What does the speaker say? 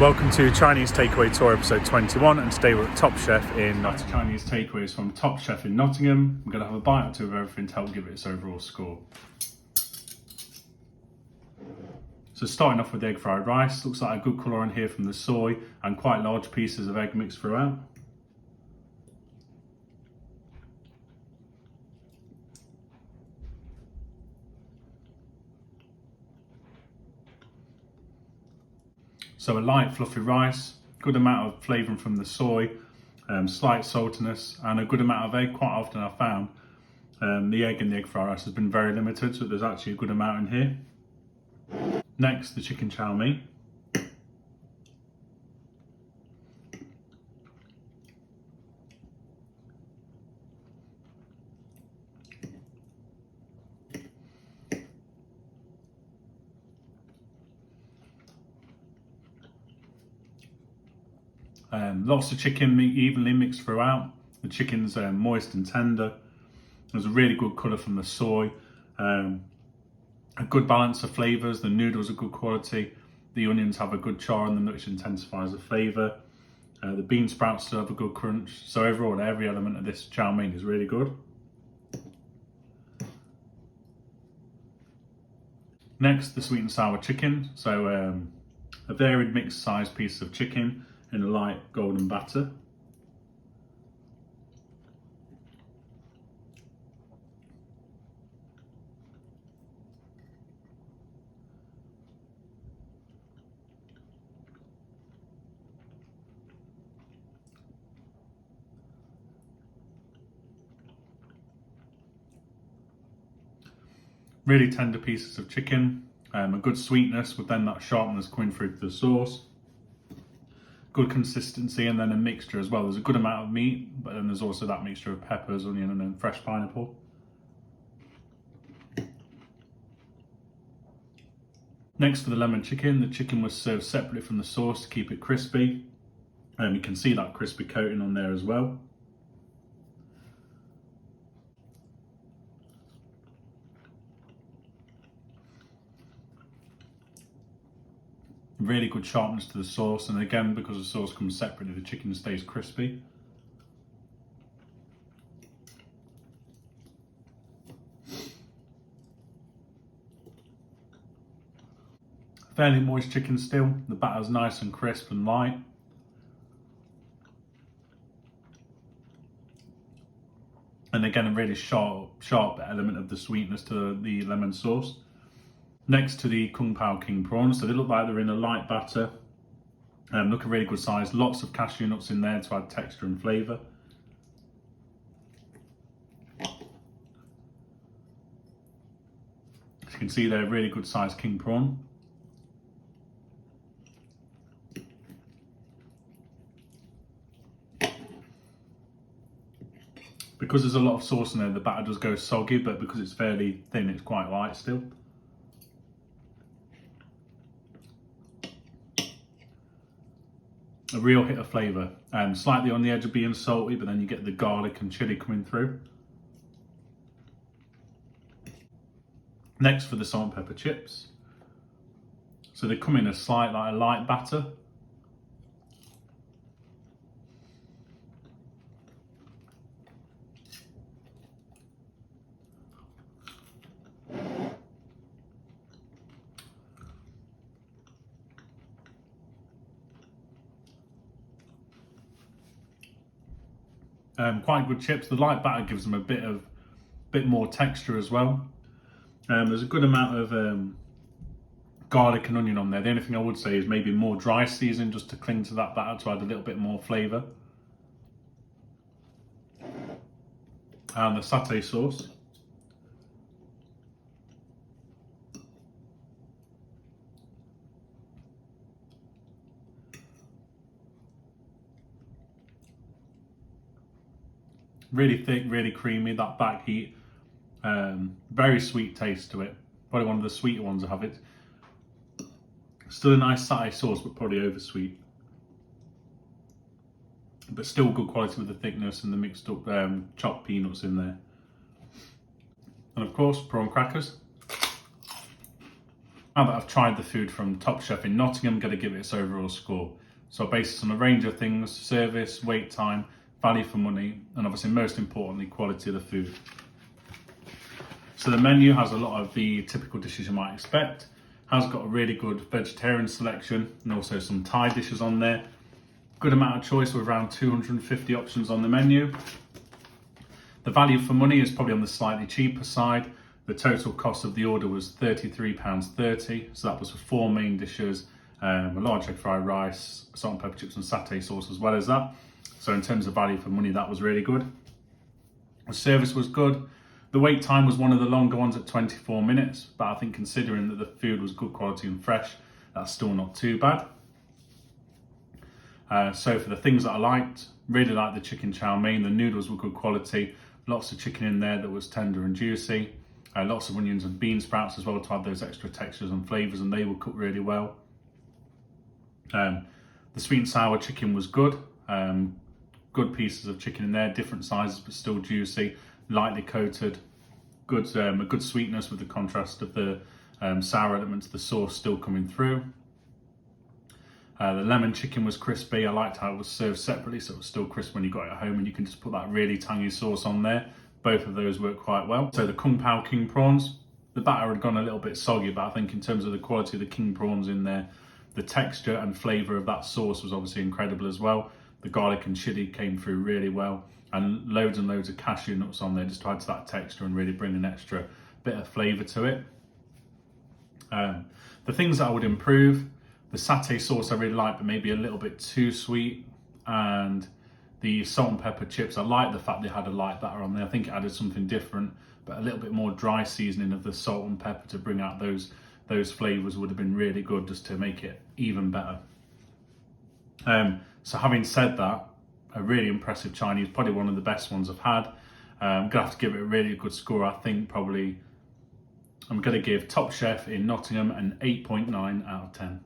Welcome to Chinese Takeaway Tour episode 21, and today we're at Top Chef in Nottingham. Chinese takeaways from Top Chef in Nottingham. We're going to have a bite or two of everything to help give it its overall score. So starting off with the egg fried rice, looks like a good colour in here from the soy and quite large pieces of egg mixed throughout. So a light fluffy rice, good amount of flavouring from the soy, slight saltiness and a good amount of egg. Quite often I've found the egg in the egg fried rice has been very limited, so there's actually a good amount in here. Next, the chicken chow mein. Lots of chicken meat evenly mixed throughout. The chicken's moist and tender. There's a really good colour from the soy. A good balance of flavours. The noodles are good quality. The onions have a good char in them, which intensifies the flavour. The bean sprouts still have a good crunch. So overall, every element of this chow mein is really good. Next, the sweet and sour chicken. So a varied mixed size piece of chicken in a light golden batter. Really tender pieces of chicken, a good sweetness with then that sharpness coming through to the sauce. Good consistency, and then a mixture as well. There's a good amount of meat, but then there's also that mixture of peppers, onion and then fresh pineapple. Next, for the lemon chicken, the chicken was served separately from the sauce to keep it crispy. You can see that crispy coating on there as well. Really good sharpness to the sauce, and again, because the sauce comes separately, the chicken stays crispy. Fairly moist chicken still. The batter's nice and crisp and light. And again, a really sharp element of the sweetness to the lemon sauce. Next to the Kung Pao King prawns, so they look like they're in a light batter. Look a really good size. Lots of cashew nuts in there to add texture and flavour. As you can see, they're a really good size king prawn. Because there's a lot of sauce in there, the batter does go soggy, but because it's fairly thin, it's quite light still. A real hit of flavour, slightly on the edge of being salty, but then you get the garlic and chilli coming through. Next, for the salt and pepper chips. So they come in a light batter. Quite good chips. The light batter gives them a bit more texture as well. There's a good amount of garlic and onion on there. The only thing I would say is maybe more dry season just to cling to that batter to add a little bit more flavour. And the satay sauce. Really thick, really creamy, that back heat. Very sweet taste to it. Probably one of the sweeter ones I have it. Still a nice satay sauce, but probably over sweet. But still good quality with the thickness and the mixed up chopped peanuts in there. And of course, prawn crackers. Now that I've tried the food from Top Chef in Nottingham, I'm going to give it its overall score. So I base it on a range of things: service, wait time, value for money, and obviously most importantly, quality of the food. So the menu has a lot of the typical dishes you might expect. Has got a really good vegetarian selection and also some Thai dishes on there. Good amount of choice with around 250 options on the menu. The value for money is probably on the slightly cheaper side. The total cost of the order was £33.30, so that was for 4 main dishes, a large egg fried rice, salt and pepper chips and satay sauce as well as that. So in terms of value for money, that was really good. The service was good. The wait time was one of the longer ones at 24 minutes, but I think considering that the food was good quality and fresh, that's still not too bad. So for the things that I liked, really liked the chicken chow mein. The noodles were good quality, lots of chicken in there that was tender and juicy. Lots of onions and bean sprouts as well to add those extra textures and flavours, and they were cooked really well. The sweet and sour chicken was good. Good pieces of chicken in there, different sizes but still juicy, lightly coated. Good, a good sweetness with the contrast of the sour elements of the sauce still coming through. The lemon chicken was crispy. I liked how it was served separately, so it was still crisp when you got it home, and you can just put that really tangy sauce on there. Both of those work quite well. So the Kung Pao king prawns, the batter had gone a little bit soggy, but I think in terms of the quality of the king prawns in there, the texture and flavour of that sauce was obviously incredible as well. The garlic and chili came through really well, and loads of cashew nuts on there just to add to that texture and really bring an extra bit of flavour to it. The things that I would improve, the satay sauce I really like, but maybe a little bit too sweet, and the salt and pepper chips, I like the fact they had a light batter on there. I think it added something different, but a little bit more dry seasoning of the salt and pepper to bring out those flavours would have been really good, just to make it even better. So having said that, a really impressive Chinese, probably one of the best ones I've had. I'm going to have to give it a really good score. I think probably I'm going to give Top Chef in Nottingham an 8.9 out of 10.